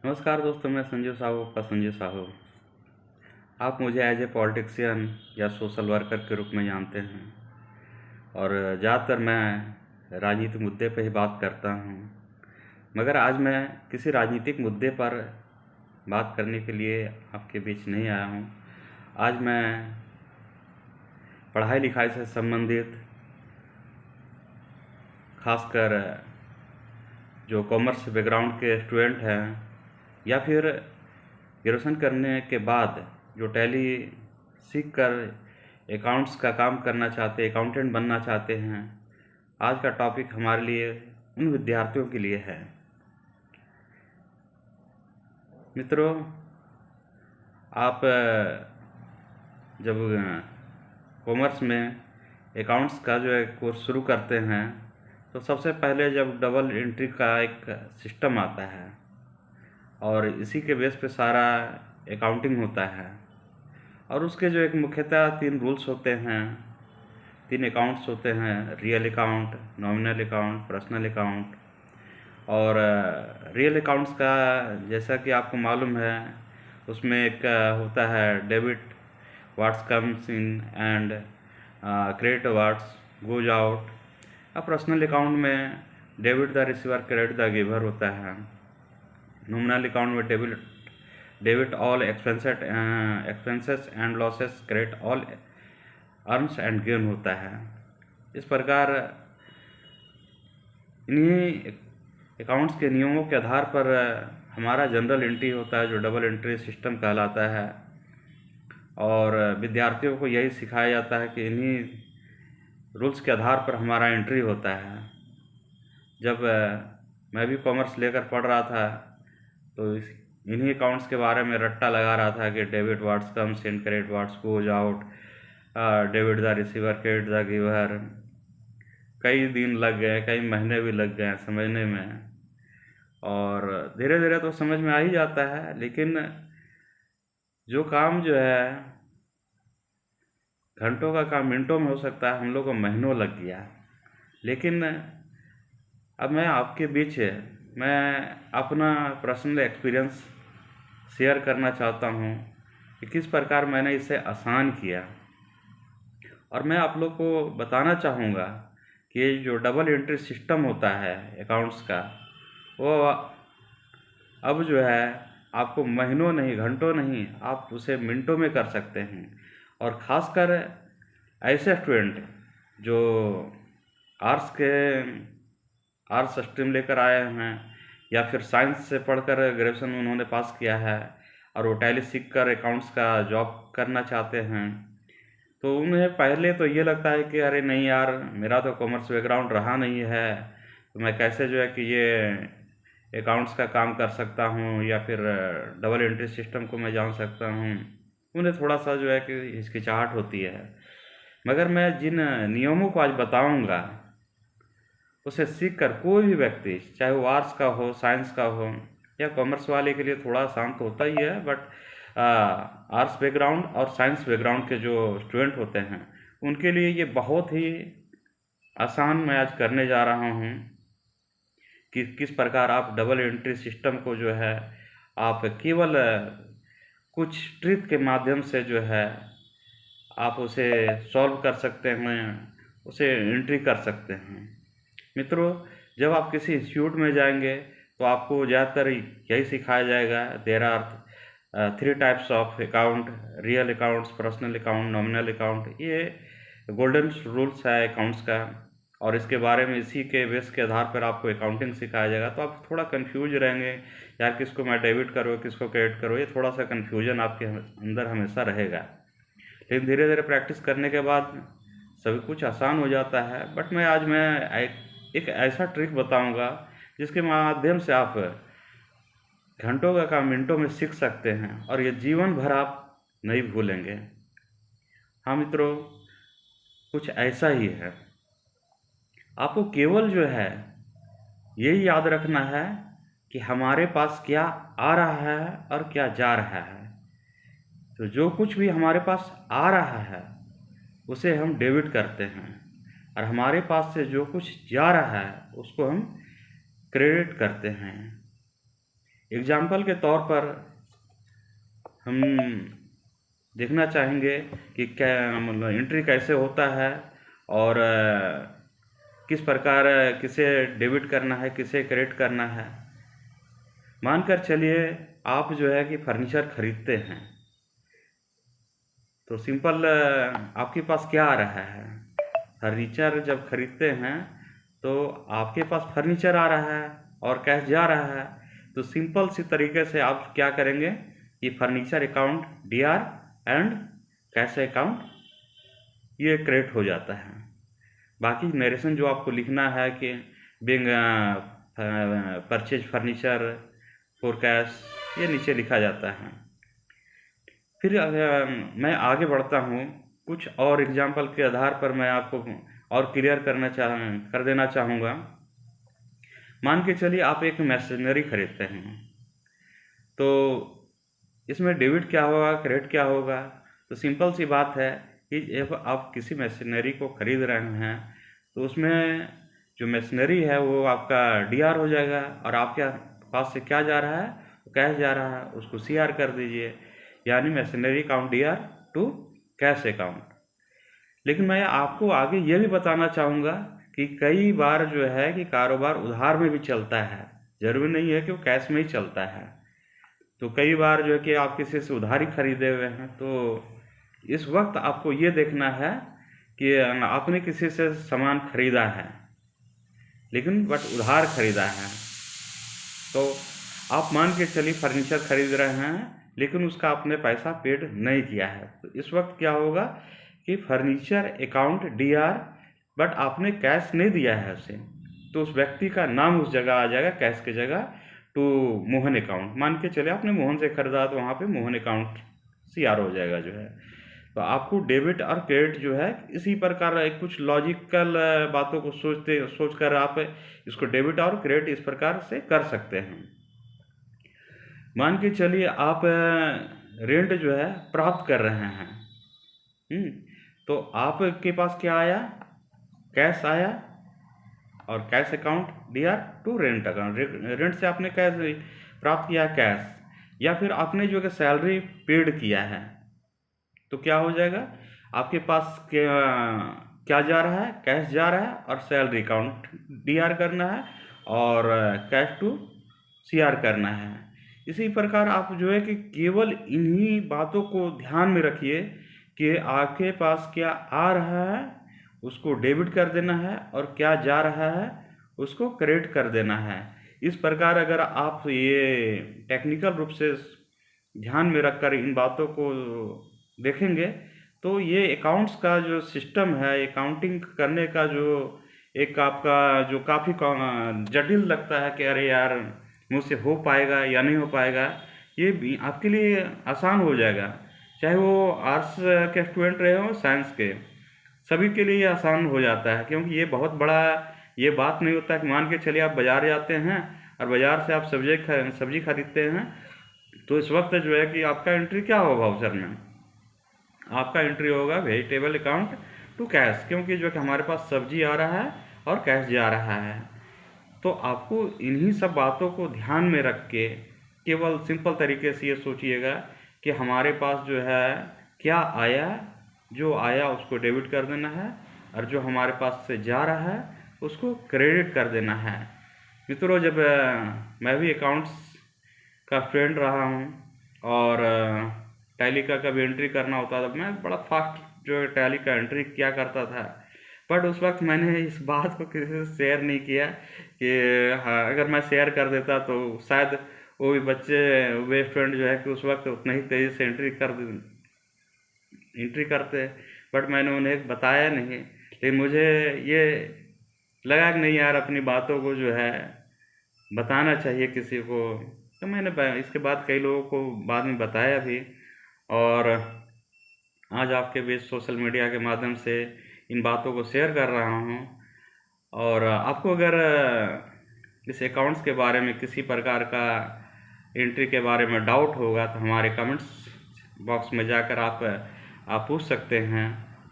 नमस्कार दोस्तों, मैं संजय साहू का संजय साहू। आप मुझे एज ए पॉलिटिशियन या सोशल वर्कर के रूप में जानते हैं और ज़्यादातर मैं राजनीतिक मुद्दे पर ही बात करता हूँ। मगर आज मैं किसी राजनीतिक मुद्दे पर बात करने के लिए आपके बीच नहीं आया हूँ। आज मैं पढ़ाई लिखाई से संबंधित, खासकर जो कॉमर्स बैकग्राउंड के स्टूडेंट हैं या फिर ग्रेजुएशन करने के बाद जो टैली सीख कर अकाउंट्स का काम करना चाहते, अकाउंटेंट बनना चाहते हैं, आज का टॉपिक हमारे लिए उन विद्यार्थियों के लिए है। मित्रों, आप जब कॉमर्स में अकाउंट्स का जो है कोर्स शुरू करते हैं तो सबसे पहले जब डबल एंट्री का एक सिस्टम आता है और इसी के बेस पे सारा अकाउंटिंग होता है और उसके जो एक मुख्यतः 3 रूल्स होते हैं, 3 अकाउंट्स होते हैं: real account, nominal account, personal account. और रियल अकाउंट्स का जैसा कि आपको मालूम है, उसमें एक होता है debit what's comes in and credit what's goes out. अब पर्सनल अकाउंट में debit the receiver, credit the giver होता है। नॉमिनल अकाउंट में debit all expenses and losses, credit all earns and gain होता है। इस प्रकार इन्हीं अकाउंट्स के नियमों के आधार पर हमारा जनरल एंट्री होता है, जो डबल एंट्री सिस्टम कहलाता है। और विद्यार्थियों को यही सिखाया जाता है कि इन्हीं रूल्स के आधार पर हमारा एंट्री होता है। जब मैं भी कॉमर्स लेकर पढ़ रहा था तो इन्हीं अकाउंट्स के बारे में रट्टा लगा रहा था कि debit what's comes in, credit what's goes out, debit the receiver, credit the giver. कई दिन लग गए, कई महीने भी लग गए समझने में, और धीरे धीरे तो समझ में आ ही जाता है। लेकिन जो काम जो है घंटों का काम मिनटों में हो सकता है, हम लोग को महीनों लग गया। लेकिन अब मैं आपके बीच मैं अपना पर्सनल एक्सपीरियंस शेयर करना चाहता हूँ कि किस प्रकार मैंने इसे आसान किया। और मैं आप लोग को बताना चाहूँगा कि जो डबल एंट्री सिस्टम होता है अकाउंट्स का, वो अब जो है आपको महीनों नहीं, घंटों नहीं, आप उसे मिनटों में कर सकते हैं। और ख़ासकर ऐसे स्टूडेंट जो आर्ट्स स्ट्रीम लेकर आए हैं या फिर साइंस से पढ़कर ग्रेजुएशन उन्होंने पास किया है और वो टैली सीख कर अकाउंट्स का जॉब करना चाहते हैं, तो उन्हें पहले तो ये लगता है कि अरे नहीं यार, मेरा तो कॉमर्स बैकग्राउंड रहा नहीं है, तो मैं कैसे जो है कि ये अकाउंट्स का काम कर सकता हूँ या फिर डबल एंट्री सिस्टम को मैं जान सकता हूँ। उन्हें थोड़ा सा जो है कि हिचकिचाहट होती है। मगर मैं जिन नियमों को आज बताऊँगा उसे सीख कर कोई भी व्यक्ति, चाहे वो आर्ट्स का हो, साइंस का हो या कॉमर्स वाले के लिए थोड़ा आसान तो होता ही है, बट आर्ट्स बैकग्राउंड और साइंस बैकग्राउंड के जो स्टूडेंट होते हैं उनके लिए ये बहुत ही आसान मैं आज करने जा रहा हूँ कि किस प्रकार आप डबल एंट्री सिस्टम को जो है आप केवल कुछ ट्रिक के माध्यम से जो है आप उसे सॉल्व कर सकते हैं, उसे एंट्री कर सकते हैं। मित्रों, जब आप किसी इंस्टीट्यूट में जाएंगे तो आपको ज़्यादातर यही सिखाया जाएगा, there are 3 types of account: real accounts, personal account, nominal account. ये गोल्डन रूल्स है अकाउंट्स का, और इसके बारे में इसी के बेस के आधार पर आपको अकाउंटिंग सिखाया जाएगा। तो आप थोड़ा कंफ्यूज रहेंगे, यार किसको मैं डेबिट करूँ, किसको क्रेडिट करूँ, ये थोड़ा सा कन्फ्यूजन आपके अंदर हमेशा रहेगा। लेकिन धीरे धीरे प्रैक्टिस करने के बाद सभी कुछ आसान हो जाता है। बट मैं एक ऐसा ट्रिक बताऊंगा जिसके माध्यम से आप घंटों का काम मिनटों में सीख सकते हैं और ये जीवन भर आप नहीं भूलेंगे। हाँ मित्रों, कुछ ऐसा ही है। आपको केवल जो है यही याद रखना है कि हमारे पास क्या आ रहा है और क्या जा रहा है। तो जो कुछ भी हमारे पास आ रहा है उसे हम डेबिट करते हैं, और हमारे पास से जो कुछ जा रहा है उसको हम क्रेडिट करते हैं। एग्जाम्पल के तौर पर हम देखना चाहेंगे कि क्या मतलब एंट्री कैसे होता है और किस प्रकार किसे डेबिट करना है, किसे क्रेडिट करना है। मानकर चलिए आप जो है कि फर्नीचर खरीदते हैं, तो सिंपल आपके पास क्या आ रहा है? फर्नीचर जब खरीदते हैं तो आपके पास फर्नीचर आ रहा है और कैश जा रहा है, तो सिंपल सी तरीके से आप क्या करेंगे कि furniture account DR and cash account ये क्रेडिट हो जाता है। बाकी नरेशन जो आपको लिखना है कि being purchase furniture for cash, ये नीचे लिखा जाता है। फिर मैं आगे बढ़ता हूँ, कुछ और एग्जाम्पल के आधार पर मैं आपको और क्लियर कर देना चाहूँगा। मान के चलिए आप एक मशीनरी खरीदते हैं, तो इसमें डेबिट क्या होगा, क्रेडिट क्या होगा? तो सिंपल सी बात है कि जब आप किसी मशीनरी को खरीद रहे हैं तो उसमें जो मशीनरी है वो आपका डीआर हो जाएगा, और आपके पास से क्या जा रहा है, कैश जा रहा है, उसको सीआर कर दीजिए, यानी machinery account DR to cash account. लेकिन मैं आपको आगे ये भी बताना चाहूँगा कि कई बार जो है कि कारोबार उधार में भी चलता है, ज़रूरी नहीं है कि वो कैश में ही चलता है। तो कई बार जो है कि आप किसी से उधारी खरीदे हुए हैं, तो इस वक्त आपको ये देखना है कि आपने किसी से सामान खरीदा है लेकिन बट उधार खरीदा है, तो आप मान के चलिए फर्नीचर खरीद रहे हैं लेकिन उसका आपने पैसा पेड नहीं किया है, तो इस वक्त क्या होगा कि फर्नीचर अकाउंट डीआर, बट आपने कैश नहीं दिया है उसे, तो उस व्यक्ति का नाम उस जगह आ जाएगा कैश की जगह टू मोहन अकाउंट। मान के चले आपने मोहन से खरीदा तो वहाँ पे मोहन अकाउंट सीआर हो जाएगा जो है। तो आपको डेबिट और क्रेडिट जो है इसी प्रकार कुछ लॉजिकल बातों को सोचकर आप इसको डेबिट और क्रेडिट इस प्रकार से कर सकते हैं। मान के चलिए आप रेंट जो है प्राप्त कर रहे हैं, तो आपके पास क्या आया, कैश आया, और cash account DR to rent account. Rent से आपने कैश प्राप्त किया कैश, या फिर आपने जो है सैलरी पेड किया है, तो क्या हो जाएगा, आपके पास क्या जा रहा है, कैश जा रहा है, और सैलरी अकाउंट डीआर करना है और कैश टू सीआर करना है। इसी प्रकार आप जो है कि केवल इन्हीं बातों को ध्यान में रखिए कि आपके पास क्या आ रहा है उसको डेबिट कर देना है, और क्या जा रहा है उसको क्रेडिट कर देना है। इस प्रकार अगर आप ये टेक्निकल रूप से ध्यान में रखकर इन बातों को देखेंगे तो ये अकाउंट्स का जो सिस्टम है, अकाउंटिंग करने का जो एक आपका जो काफ़ी जटिल लगता है कि अरे यार मुझसे हो पाएगा या नहीं हो पाएगा, ये भी आपके लिए आसान हो जाएगा। चाहे वो आर्ट्स के स्टूडेंट रहे हो, साइंस के, सभी के लिए ये आसान हो जाता है, क्योंकि ये बहुत बड़ा ये बात नहीं होता कि मान के चलिए आप बाज़ार जाते हैं और बाज़ार से आप सब्जी खरीदते हैं, तो इस वक्त जो है कि आपका एंट्री क्या होगा वाउचर में, आपका एंट्री होगा वेजिटेबल अकाउंट टू कैश, क्योंकि जो कि हमारे पास सब्जी आ रहा है और कैश जा रहा है। तो आपको इन्हीं सब बातों को ध्यान में रख के केवल सिंपल तरीके से ये सोचिएगा कि हमारे पास जो है क्या आया, जो आया उसको डेबिट कर देना है, और जो हमारे पास से जा रहा है उसको क्रेडिट कर देना है। मित्रों, जब मैं भी अकाउंट्स का स्टूडेंट रहा हूँ और टैली का कभी एंट्री करना होता था, मैं बड़ा फास्ट जो टैली का एंट्री किया करता था, बट उस वक्त मैंने इस बात को किसी से शेयर नहीं किया कि हाँ, अगर मैं शेयर कर देता तो शायद वो भी वे स्टूडेंट जो है कि उस वक्त उतना ही तेज़ी से एंट्री करते, बट मैंने उन्हें बताया नहीं। लेकिन मुझे ये लगा कि नहीं यार, अपनी बातों को जो है बताना चाहिए किसी को, तो मैंने इसके बाद कई लोगों को बाद में बताया भी, और आज आपके बीच सोशल मीडिया के माध्यम से इन बातों को शेयर कर रहा हूँ। और आपको अगर इस अकाउंट्स के बारे में किसी प्रकार का एंट्री के बारे में डाउट होगा तो हमारे कमेंट्स बॉक्स में जाकर आप पूछ सकते हैं,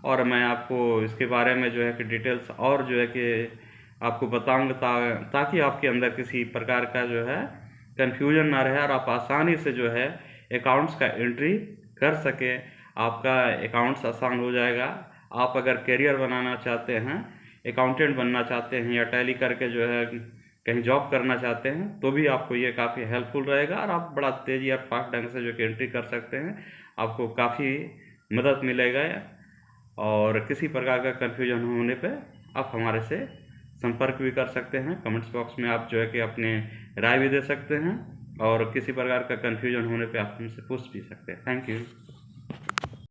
और मैं आपको इसके बारे में जो है कि डिटेल्स और जो है कि आपको बताऊंगा ताकि आपके अंदर किसी प्रकार का जो है कन्फ्यूजन ना रहे और आप आसानी से जो है अकाउंट्स का एंट्री कर सकें। आपका अकाउंट्स आसान हो जाएगा। आप अगर करियर बनाना चाहते हैं, अकाउंटेंट बनना चाहते हैं या टैली करके जो है कहीं जॉब करना चाहते हैं, तो भी आपको ये काफ़ी हेल्पफुल रहेगा और आप बड़ा तेज़ी और फास्ट ढंग से जो कि एंट्री कर सकते हैं। आपको काफ़ी मदद मिलेगा और किसी प्रकार का कन्फ्यूजन होने पे आप हमारे से संपर्क भी कर सकते हैं। कमेंट्स बॉक्स में आप जो है कि अपने राय भी दे सकते हैं और किसी प्रकार का कन्फ्यूजन होने पे आप हमसे पूछ भी सकते हैं। Thank you.